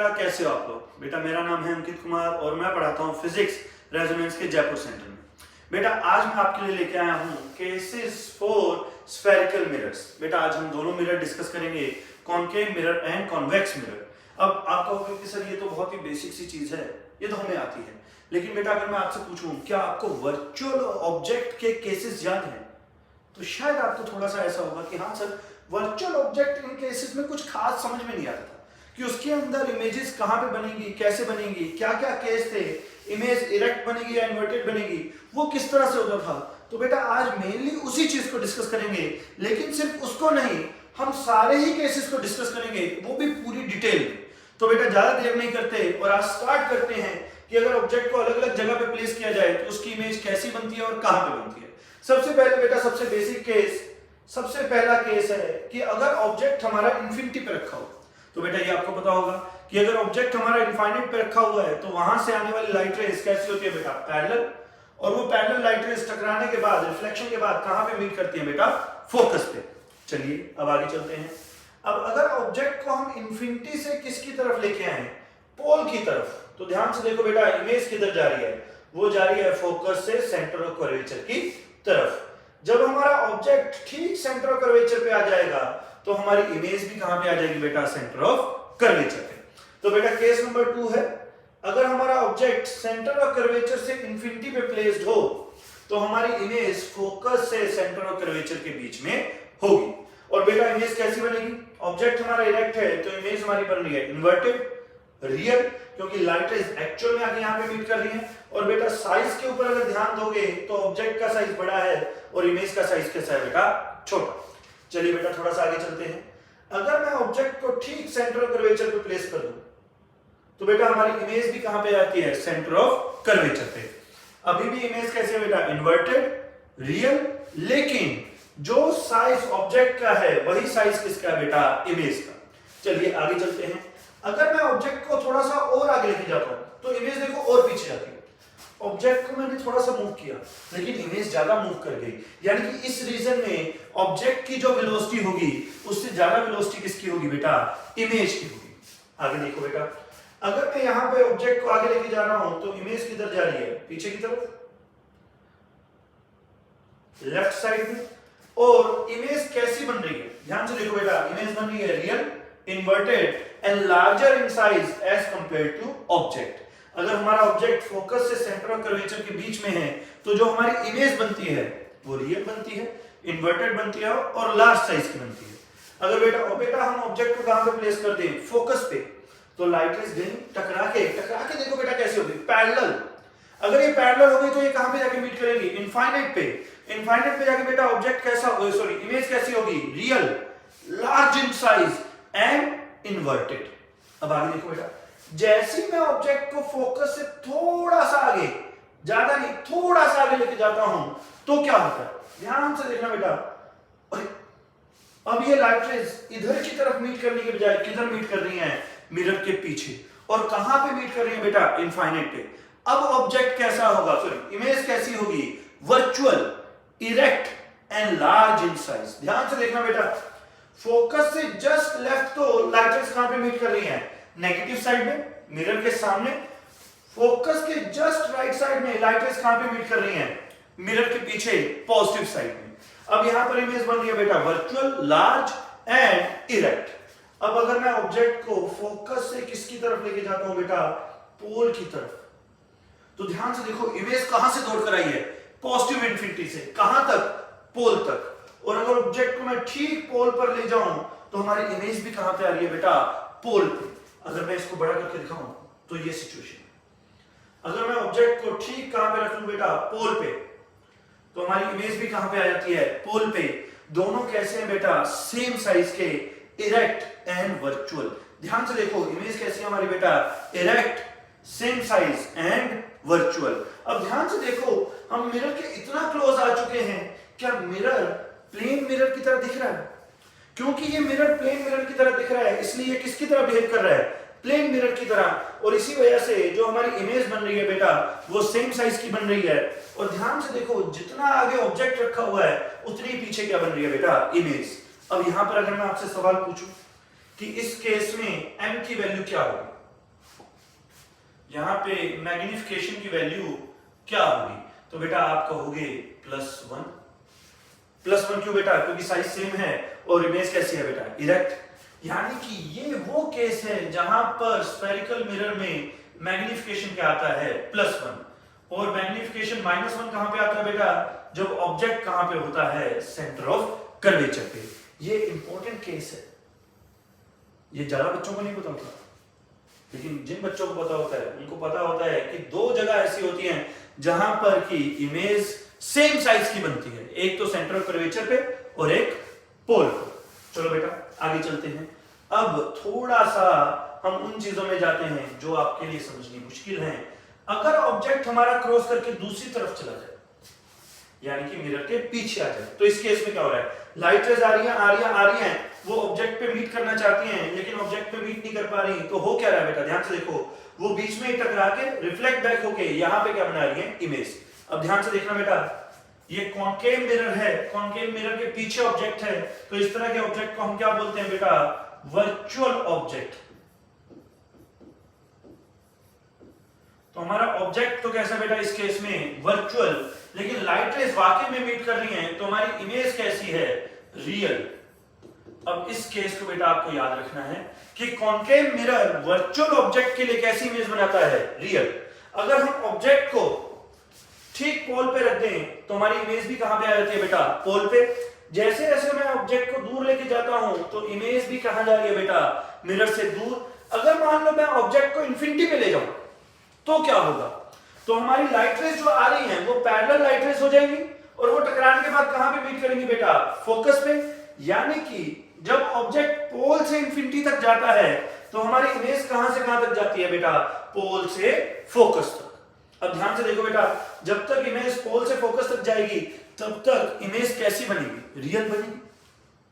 बेटा कैसे हो आप लोग। बेटा मेरा नाम है अंकित कुमार और मैं पढ़ाता हूँ फिजिक्स रेजोनेंस के जयपुर सेंटर में। बेटा आज मैं आपके लिए लेके आया हूँ केसेस फॉर स्फेरिकल मिरर्स। बेटा आज हम दोनों मिरर डिस्कस करेंगे, concave mirror and convex mirror. अब आप कहोगे कि सर ये तो बहुत ही बेसिक सी चीज है, ये तो हमें आती है, लेकिन बेटा अगर मैं आपसे पूछूं क्या आपको वर्चुअल ऑब्जेक्ट के केसेस याद हैं, तो शायद आपको थोड़ा सा ऐसा होगा कि हाँ sir virtual object in cases में कुछ खास समझ में नहीं आता था कि उसके अंदर इमेजेस कहाँ पे बनेंगी, कैसे बनेंगी, क्या क्या केस थे, इमेज इरेक्ट बनेगी या इन्वर्टेड बनेगी, वो किस तरह से होता था। तो बेटा आज मेनली उसी चीज को डिस्कस करेंगे, लेकिन सिर्फ उसको नहीं, हम सारे ही केसेस को डिस्कस करेंगे, वो भी पूरी डिटेल में। तो बेटा ज्यादा देर नहीं करते और आज स्टार्ट करते हैं कि अगर ऑब्जेक्ट को अलग अलग जगह पे प्लेस किया जाए तो उसकी इमेज कैसी बनती है और कहां पे बनती है। सबसे पहले बेटा सबसे बेसिक केस, सबसे पहला केस है कि अगर ऑब्जेक्ट हमारा इंफिनिटी पे रखा हो, तो बेटा ये आपको पता होगा कि अगर ऑब्जेक्ट हमारा इनफाइनाइट पे रखा हुआ है तो वहां से आने वाली लाइट रेज कैसी होती है बेटा, पैरेलल, और वो पैरेलल लाइट रेज टकराने के बाद, रिफ्लेक्शन के बाद कहां पे मीट करती है बेटा, फोकस पे। चलिए अब आगे चलते हैं। अब अगर ऑब्जेक्ट को हम इंफिनिटी से किसकी तरफ लेके आए, पोल की तरफ, तो ध्यान से देखो बेटा इमेज किधर जा रही है, वो जा रही है फोकस से सेंटर ऑफ कर्वेचर की तरफ। जब हमारा ऑब्जेक्ट ठीक सेंटर ऑफ कर्वेचर पे आ जाएगा तो हमारी इमेज भी कहां पे आ जाएगी बेटा, सेंटर ऑफ कर्वेचर पे। तो बेटा केस नंबर 2 है, अगर हमारा ऑब्जेक्ट सेंटर ऑफ कर्वेचर से इंफिनिटी पे प्लेस्ड हो तो हमारी इमेज फोकस से सेंटर ऑफ कर्वेचर के बीच में होगी। और बेटा इमेज कैसी बनेगी, ऑब्जेक्ट हमारा इरेक्ट है तो इमेज हमारी बन रही है इन्वर्टेड, रियल, क्योंकि लाइट रेज एक्चुअल में आके यहां पे मीट कर रही है। और बेटा साइज के ऊपर अगर ध्यान दोगे तो ऑब्जेक्ट का साइज बड़ा है और इमेज का साइज कैसा है बेटा, छोटा। चलिए बेटा थोड़ा सा आगे चलते हैं। अगर मैं ऑब्जेक्ट को ठीक सेंटर ऑफ कर्वेचर पे प्लेस कर दूं तो बेटा हमारी इमेज भी कहां पे आती है, सेंटर ऑफ कर्वेचर पे। अभी भी इमेज कैसी है बेटा, इन्वर्टेड, रियल, लेकिन जो साइज ऑब्जेक्ट का है वही साइज किसका है बेटा, इमेज का। चलिए आगे चलते हैं। अगर मैं ऑब्जेक्ट को थोड़ा सा और आगे लेके जाता हूं तो इमेज देखो और पीछे जाती है। ऑब्जेक्ट को मैंने थोड़ा सा मूव किया लेकिन इमेज ज्यादा मूव कर गई, यानी कि इस रीजन में ऑब्जेक्ट की जो वेलोसिटी होगी उससे ज्यादा वेलोसिटी किसकी होगी बेटा, इमेज की होगी। आगे देखो बेटा, अगर मैं यहां पे ऑब्जेक्ट को आगे लेके जा रहा हूं तो इमेज किधर जा रही है, पीछे की तरफ, लेफ्ट साइड में। और इमेज कैसी बन रही है, ध्यान से देखो बेटा, इमेज बन रही है real, inverted and larger in size as compare to object. अगर हमारा ऑब्जेक्ट फोकस से सेंटर ऑफ कर्वेचर के बीच में है तो जो हमारी इमेज बनती है वो रियल बनती है, इन्वर्टेड बनती है और लार्ज साइज की बनती है। अगर बेटा हम ऑब्जेक्ट को कहां पे प्लेस कर दें, फोकस पे, तो लाइट रेज गई टकरा के देखो बेटा कैसे होगी, पैरेलल। अगर ये पैरेलल हो गई तो ये कहां पे जाके मीट करेंगे, इनफाइनाइट पे। इनफाइनाइट पे जाके बेटा ऑब्जेक्ट कैसा होगा, सॉरी इमेज कैसी होगी, real, large in size and inverted. अब आगे देखो बेटा, जैसे मैं ऑब्जेक्ट को फोकस से थोड़ा सा आगे, ज्यादा नहीं थोड़ा सा आगे लेके जाता हूं तो क्या होता है, ध्यान से देखना बेटा। अब ये लाइट रेज इधर की तरफ मीट करने के बजाय किधर मीट कर रही है, मिरर के पीछे। और कहां पे मीट कर रही है बेटा, इनफाइनाइट पे। अब ऑब्जेक्ट कैसा होगा, सॉरी इमेज कैसी होगी, virtual, erect and large in size. ध्यान से देखना बेटा, फोकस से जस्ट लेफ्ट तो लाइट रेज कहां पे मीट कर रही है, नेगेटिव साइड में, मिरर के सामने। फोकस के जस्ट राइट साइड में लाइट रेज कहां पे मीट कर रही है, मिरर के पीछे, पॉजिटिव साइड में। अब यहां पर इमेज बन रही है बेटा वर्चुअल, लार्ज एंड इरेक्ट। अब अगर मैं ऑब्जेक्ट को फोकस से किसकी तरफ लेके जाता हूं बेटा, पोल की तरफ, तो ध्यान से देखो इमेज कहां से दौड़ कर आई है, पॉजिटिव इंफिनिटी से कहां तक, पोल तक। और अगर ऑब्जेक्ट को मैं ठीक पोल पर ले जाऊं तो हमारी इमेज भी कहां पे आ रही है बेटा, पोल पे। अगर मैं इसको बड़ा करके दिखाऊं तो ये सिचुएशन है। अगर मैं ऑब्जेक्ट को ठीक कहां पे रख लूं बेटा, पोल पे, तो हमारी इमेज भी कहां पे आ जाती है, पोल पे। दोनों कैसे हैं बेटा, सेम साइज के, इरेक्ट एंड वर्चुअल। ध्यान से देखो इमेज कैसी है हमारी बेटा, erect, same size and virtual. अब ध्यान से देखो हम मिरर के इतना क्लोज आ चुके हैं, क्या मिरर प्लेन मिरर की तरह दिख रहा है? क्योंकि ये मिरर प्लेन मिरर की तरह दिख रहा है इसलिए ये किसकी तरह बिहेव कर रहा है, प्लेन मिरर की तरह। और इसी वजह से जो हमारी इमेज बन रही है बेटा वो सेम साइज की बन रही है। और ध्यान से देखो जितना आगे ऑब्जेक्ट रखा हुआ है उतनी पीछे क्या बन रही है बेटा, इमेज। अब यहां पर अगर मैं आपसे सवाल पूछूं कि इस केस में m की वैल्यू क्या होगी, यहाँ पे मैग्निफिकेशन की वैल्यू क्या होगी? तो बेटा आप कहोगे +1। +1 क्यों बेटा? क्योंकि साइज सेम है और इमेज कैसी है बेटा? इरेक्ट। यानी कि ये वो केस है जहां पर स्फेरिकल मिरर में मैग्निफिकेशन क्या आता है? +1। और मैग्निफिकेशन -1 कहां पे आता है बेटा? जब ऑब्जेक्ट कहां पे होता है? सेंटर ऑफ कर्वेचर पे। ये इंपॉर्टेंट केस है, ये ज्यादा बच्चों को नहीं पता होता, लेकिन जिन बच्चों को पता होता है उनको पता होता है कि दो जगह ऐसी होती हैं जहां पर की इमेज सेम साइज की बनती है, एक तो सेंटर ऑफ कर्वेचर पे और एक पोल पर। चलो बेटा आगे चलते हैं। अब थोड़ा सा हम उन चीजों में जाते हैं जो आपके लिए समझनी मुश्किल है। अगर ऑब्जेक्ट हमारा क्रॉस करके दूसरी तरफ चला जाए, यानी कि मिरर के पीछे आ जाए, तो इस केस में क्या हो रहा है? लाइट रेज आ रही हैं, वो ऑब्जेक्ट पे मीट करना चाहती हैं लेकिन ऑब्जेक्ट पे मीट नहीं कर पा रही, तो हो क्या रहा है बेटा? ध्यान से देखो, वो बीच में ही टकरा के रिफ्लेक्ट बैक होके यहां पे क्या बना रही है? इमेज। अब ध्यान से देखना बेटा, ये कॉन्केव मिरर है, कॉन्केव मिरर के पीछे ऑब्जेक्ट है, तो इस तरह के ऑब्जेक्ट को हम क्या बोलते हैं बेटा? Virtual object. तो हमारा ऑब्जेक्ट तो कैसा बेटा इस केस में? वर्चुअल। लेकिन लाइट रेज वाकई में मीट कर रही हैं, तो हमारी इमेज कैसी है? रियल। अब इस केस को बेटा आपको याद रखना है कि कॉन्केव मिरर वर्चुअल ऑब्जेक्ट के लिए कैसी इमेज बनाता है? रियल। अगर हम ऑब्जेक्ट को ठीक पोल पे रख दें तो हमारी इमेज भी कहां पे आ जाती है बेटा? पोल पे। जैसे जैसे मैं ऑब्जेक्ट को दूर लेके जाता हूं तो इमेज भी कहां जा रही है बेटा? मिरर से दूर। अगर मान लो मैं ऑब्जेक्ट को इंफिनिटी पे ले जाऊं तो क्या होगा? तो हमारी लाइट रेज जो आ रही हैं वो पैरेलल लाइट रेज हो जाएंगी और वो टकराने के बाद कहां पे मीट करेंगी बेटा? फोकस पे। यानी कि जब ऑब्जेक्ट पोल से इंफिनिटी तक जाता है तो हमारी इमेज कहां से कहां तक जाती है बेटा? पोल से फोकस तक। अब ध्यान से देखो बेटा, जब तक इमेज पोल से फोकस तक जाएगी तब तक इमेज कैसी बनेगी? रियल बनेगी।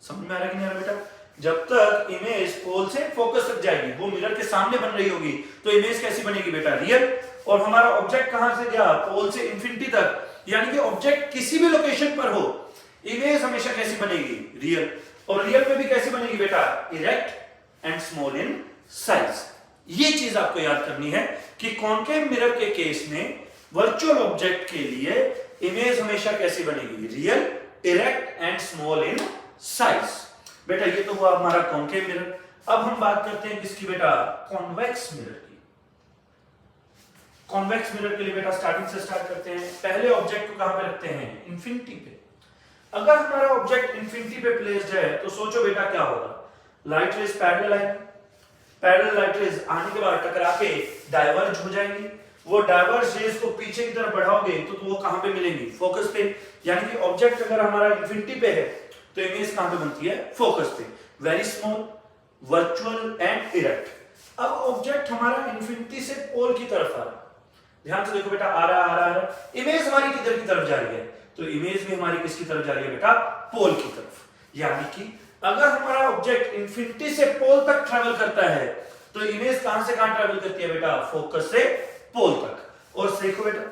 समझ में आ रहा है कि नहीं आ रहा बेटा? जब तक इमेज पोल से फोकस तक जाएगी, वो मिरर के सामने बन रही होगी, तो इमेज कैसी बनेगी बेटा? रियल। और हमारा ऑब्जेक्ट कहां से गया? पोल से इंफिनिटी तक। यानी कि ऑब्जेक्ट किसी भी लोकेशन पर हो, इमेज हमेशा कैसी बनेगी? रियल। और रियल में भी कैसी बनेगी बेटा? Erect and small in size. ये चीज आपको याद करनी है कि कॉन्केव मिरर के केस में वर्चुअल ऑब्जेक्ट के लिए इमेज हमेशा कैसी बनेगी? Real, erect and small in size. बेटा ये तो हुआ हमारा कॉन्केव मिरर। अब हम बात करते हैं किसकी बेटा? कॉन्वेक्स मिरर की। कॉन्वेक्स मिरर के लिए बेटा स्टार्टिंग से स्टार्ट करते हैं। पहले ऑब्जेक्ट को कहां पे रखते हैं? इंफिनिटी पे। अगर हमारा ऑब्जेक्ट इंफिनिटी पे प्लेस्ड है तो सोचो बेटा क्या होगा? लाइट रेज पैरेलल आएगी, पैरेलल लाइट रेज आने के बाद टकरा के डाइवर्ज हो जाएंगी। वो डाइवर्ज रेज को पीछे की तरफ बढ़ाओगे तो वो कहां पे मिलेंगी? फोकस पे। यानी कि ऑब्जेक्ट अगर हमारा इंफिनिटी पे है तो इमेज कहां पे बनती है? फोकस पे। Very small, virtual and erect. अब ऑब्जेक्ट हमारा इंफिनिटी से पोल की तरफ आ रहा है। ध्यान से देखो बेटा, आ रहा। इमेज हमारी किधर की तरफ जा रही है? तो इमेज भी हमारी किसकी तरफ जा रही है बेटा? पोल की तरफ। यानी कि अगर हमारा ऑब्जेक्ट इंफिनिटी से पोल तक ट्रैवल करता है तो इमेज कहां से कहां ट्रैवल करती है बेटा? फोकस से पोल तक। और देखो बेटा,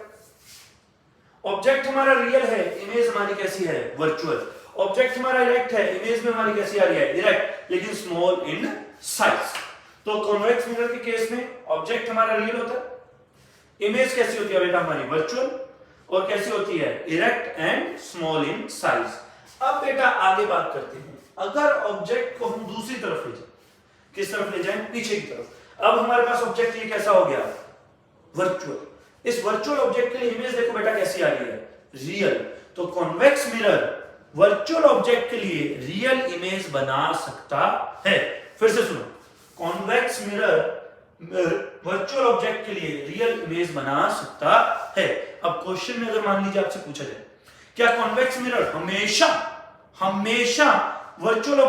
ऑब्जेक्ट हमारा रियल है, इमेज हमारी कैसी है? वर्चुअल। ऑब्जेक्ट हमारा इरेक्ट है, इमेज में हमारी कैसी आ रही है? इरेक्ट, लेकिन स्मॉल इन साइज। तो कॉन्वेक्स मिरर के केस में ऑब्जेक्ट हमारा रियल होता है, इमेज कैसी होती है बेटा? हमारी वर्चुअल। और कैसी होती है? Erect and small in size. अब बेटा आगे बात करते हैं, अगर ऑब्जेक्ट को हम दूसरी तरफ ले जाए, किस तरफ ले जाएं? पीछे की तरफ। अब हमारे पास ऑब्जेक्ट ये कैसा हो गया? वर्चुअल। इस वर्चुअल ऑब्जेक्ट के लिए इमेज देखो बेटा कैसी आ रही है? रियल। तो कॉन्वेक्स मिरर वर्चुअल ऑब्जेक्ट के लिए रियल इमेज बना सकता है। फिर से सुनो, कॉन्वेक्स मिरर वर्चुअल ऑब्जेक्ट के लिए रियल इमेज बना सकता है। अब क्वेश्चन में अगर मान लीजिए आपसे पूछा जाए, क्या कॉन्वेक्स मिरर हमेशा वर्चुअल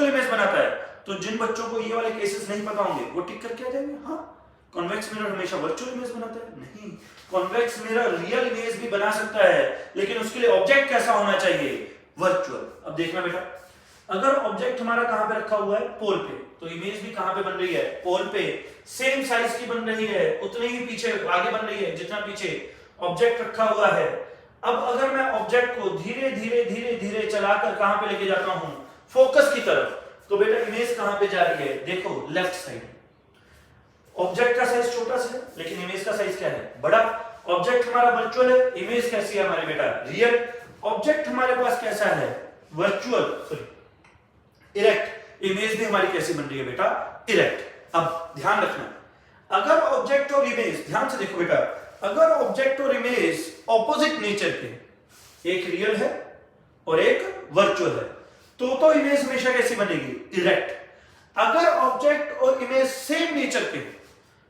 इमेज बनाता है? तो जिन बच्चों को ये वाले केसेस नहीं पता होंगे वो टिक करके आ जाएंगे, हाँ कॉन्वेक्स मिरर हमेशा वर्चुअल इमेज बनाता है। नहीं, कॉन्वेक्स मिरर रियल इमेज भी बना सकता है, लेकिन उसके लिए ऑब्जेक्ट कैसा होना चाहिए? वर्चुअल। अब देखना बेटा, अगर ऑब्जेक्ट हमारा कहां पे रखा हुआ है? पोल पे, तो इमेज भी कहां पे बन रही है? पोल पे। सेम साइज की बन रही है, उतने ही पीछे आगे बन रही है जितना पीछे ऑब्जेक्ट रखा हुआ है। अब अगर मैं ऑब्जेक्ट को धीरे धीरे चलाकर कहां पे लेके जाता हूं? फोकस की तरफ, तो बेटा इमेज कहां पे जा रही है? देखो लेफ्ट साइड। ऑब्जेक्ट का साइज छोटा सा है लेकिन इमेज का साइज क्या है, बड़ा। ऑब्जेक्ट हमारा वर्चुअल है, इमेज कैसी है हमारे बेटा, रियल। ऑब्जेक्ट हमारे पास कैसा है, वर्चुअल, सॉरी इरेक्ट। इमेज भी हमारी कैसी बन रही है बेटा, इरेक्ट। अब ध्यान रखना, अगर ऑब्जेक्ट और इमेज, ध्यान से देखो बेटा, अगर ऑब्जेक्ट और इमेज ऑपोजिट नेचर के, एक रियल है और एक वर्चुअल है, तो इमेज हमेशा कैसी बनेगी, इरेक्ट। अगर ऑब्जेक्ट और इमेज सेम नेचर के,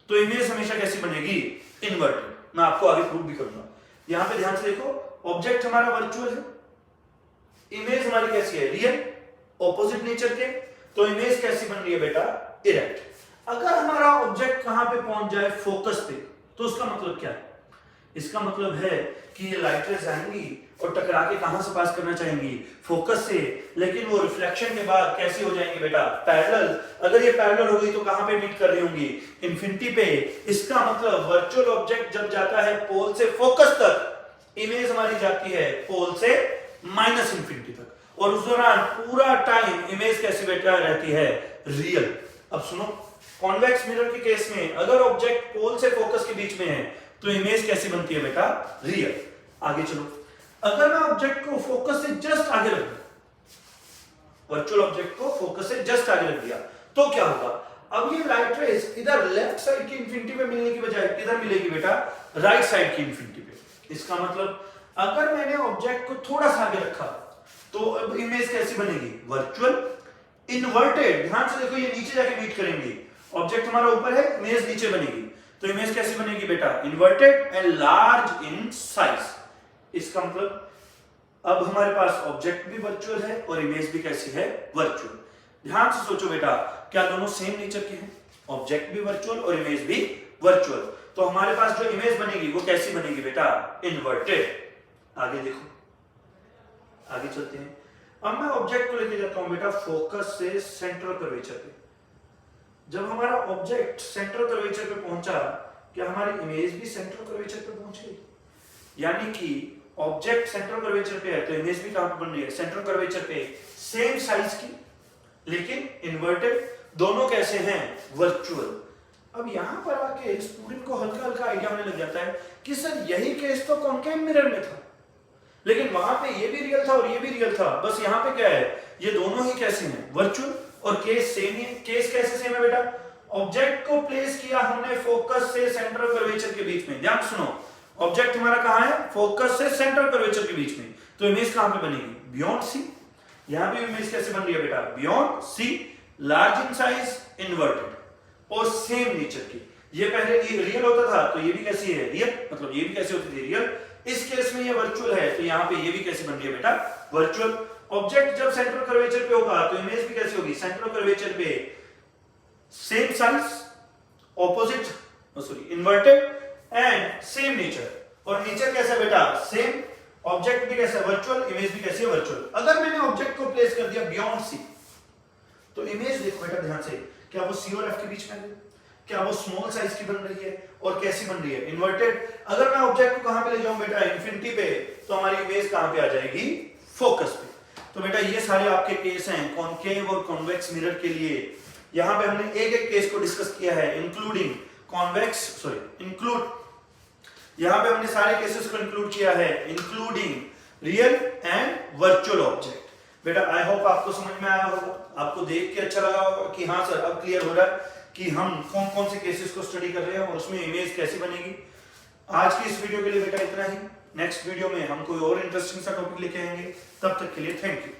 तो इमेज हमेशा कैसी बनेगी, इन्वर्टेड। मैं आपको आगे प्रूव भी करूंगा। यहां पे ध्यान से देखो, ऑब्जेक्ट हमारा वर्चुअल है, इमेज हमारी कैसी है, रियल, ऑपोजिट नेचर के, तो इमेज कैसी बन रही है बेटा, इरेक्ट। अगर हमारा ऑब्जेक्ट कहां पे पहुंच जाए, फोकस पे, तो उसका मतलब क्या है, इसका मतलब है कि ये लाइट रेज आएंगी और टकरा के कहां से पास करना चाहेंगी, फोकस से, लेकिन वो रिफ्लेक्शन के बाद कैसी हो जाएंगी बेटा, पैरेलल। अगर ये पैरेलल हो गई तो कहां पे मीट कर रही होंगी, इंफिनिटी पे। इसका मतलब वर्चुअल ऑब्जेक्ट जब जाता है पोल से फोकस तक, इमेज हमारी जाती है पोल से माइनस इंफिनिटी तक, और उस दौरान पूरा टाइम इमेज कैसी बेटा रहती है, रियल। अब सुनो, कॉन्वेक्स मिरर के केस में अगर ऑब्जेक्ट पोल से फोकस के बीच में है तो इमेज कैसी बनती है बेटा, रियल। आगे चलो, अगर मैं ऑब्जेक्ट को फोकस से जस्ट आगे रख दूं, वर्चुअल ऑब्जेक्ट को फोकस से जस्ट आगे रख दिया, तो क्या होगा, अब ये लाइट रेज इधर लेफ्ट साइड की इंफिनिटी पे मिलने की बजाय किधर मिलेगी बेटा, राइट साइड की इंफिनिटी पे। इसका मतलब अगर मैंने ऑब्जेक्ट को थोड़ा सा आगे रखा तो अब इमेज कैसी बनेगी, वर्चुअल, इन्वर्टेड। ध्यान से देखो, ये नीचे जाके मीट करेंगी, ऑब्जेक्ट हमारा ऊपर है, इमेज नीचे बनेगी, तो इमेज कैसी बनेगी बेटा, inverted and large in size. इसका मतलब अब हमारे पास ऑब्जेक्ट भी वर्चुअल है और इमेज भी कैसी है, वर्चुअल। ध्यान से सोचो बेटा, क्या दोनों सेम नेचर के हैं, ऑब्जेक्ट भी वर्चुअल और इमेज भी वर्चुअल, तो हमारे पास जो इमेज बनेगी वो कैसी बनेगी बेटा, इन्वर्टेड। आगे देखो, आगे चलते हैं। अब मैं ऑब्जेक्ट को लेके जाता हूं बेटा फोकस से सेंट्रल कर्वेचर पे। जब हमारा ऑब्जेक्ट सेंट्रल कर्वेचर पे पहुंचा, क्या हमारी इमेज भी सेंट्रल कर्वेचर पे पहुंच गई, यानी कि ऑब्जेक्ट सेंट्रल कर्वेचर पे है तो इमेज भी कहां पे बन रही है, सेंट्रल कर्वेचर पे, सेम साइज की लेकिन इन्वर्टेड। दोनों कैसे हैं, वर्चुअल। अब यहां पर आके स्टूडेंट को हल्का हल्का आइडिया होने लग जाता है कि सर यही केस तो कॉन्केव मिरर में था, लेकिन वहां पे ये भी रियल था और ये भी रियल था, बस यहाँ पे क्या है, ये दोनों ही कैसे हैं, वर्चुअल, और केस सेम ही है। केस कैसे सेम है बेटा, ऑब्जेक्ट को प्लेस किया हमने फोकस से सेंट्रल कर्वेचर के बीच में। ध्यान सुनो, ऑब्जेक्ट हमारा कहां है, फोकस से सेंट्रल कर्वेचर के बीच में, तो इमेज कहां पे बनेगी, बियॉन्ड सी। यहां पे इमेज कैसे बन रही है बेटा, beyond C, large in size, inverted और सेम नेचर की। ये पहले रियल होता था तो ये भी कैसी है, रियल, मतलब ये भी कैसे होती थी, रियल। इस केस में ये वर्चुअल है तो यहाँ पे ये भी कैसे बन रही है बेटा, वर्चुअल। ऑब्जेक्ट जब सेंट्रल कर्वेचर पे होगा तो इमेज भी कैसी होगी, सेंट्रल कर्वेचर पे, same size, opposite, sorry inverted and same nature. और नेचर कैसा है बेटा, सेम। ऑब्जेक्ट भी कैसा है, वर्चुअल, इमेज भी कैसी है, वर्चुअल। अगर मैंने ऑब्जेक्ट को प्लेस कर दिया बियॉन्ड सी, तो इमेज देखो बेटा ध्यान से, क्या वो सी और एफ के बीच में है, क्या वो स्मॉल साइज की बन रही है और कैसी बन रही है, इन्वर्टेड। अगर मैं ऑब्जेक्ट को कहां पे ले जाऊं बेटा, इंफिनिटी पे, तो हमारी इमेज कहां पे आ जाएगी, फोकस पे। तो बेटा ये सारे आपके केस हैं कॉन्केव और कॉन्वेक्स मिरर के लिए। यहां पे हमने एक एक केस को डिस्कस किया है, इंक्लूडिंग कॉन्वेक्स, सॉरी इंक्लूड, यहां पे हमने सारे केसेस को इंक्लूड किया है, including real and virtual object. बेटा आई होप आपको समझ में आया होगा, आपको देख के अच्छा लगा होगा कि हाँ सर अब क्लियर हो रहा है कि हम कौन कौन से केसेस को स्टडी कर रहे हैं और उसमें इमेज कैसी बनेगी। आज की इस वीडियो के लिए बेटा इतना ही। नेक्स्ट वीडियो में हम कोई और इंटरेस्टिंग सा टॉपिक लेके आएंगे, तब तक के लिए थैंक यू।